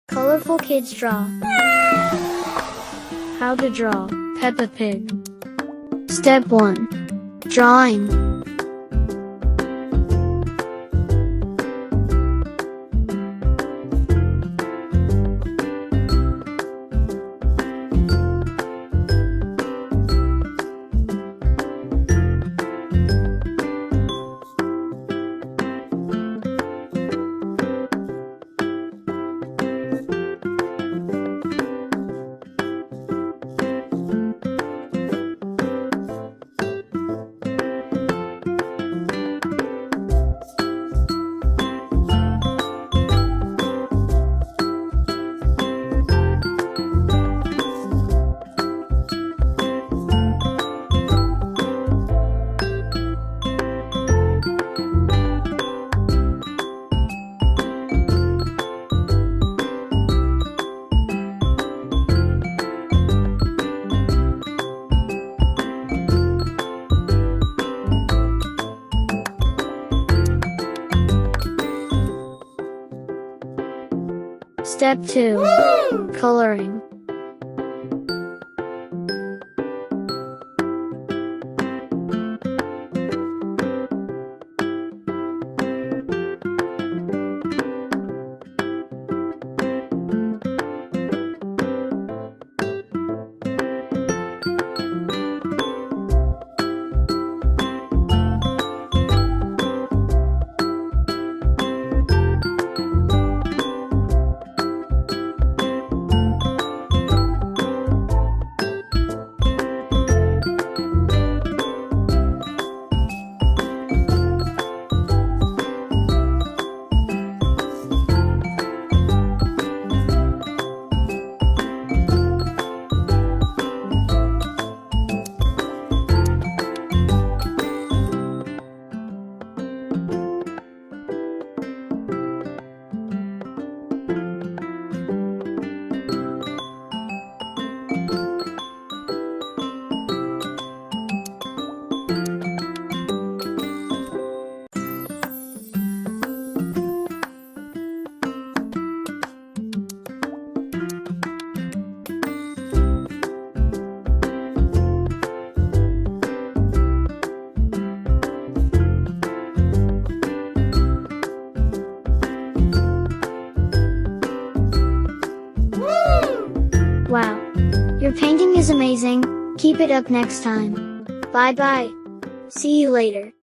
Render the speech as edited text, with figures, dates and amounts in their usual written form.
Colorful kids draw. How to draw Peppa Pig. Step 1. Drawing. Step 2. Coloring. Wow! Your painting is amazing. Keep it up next time. Bye bye. See you later.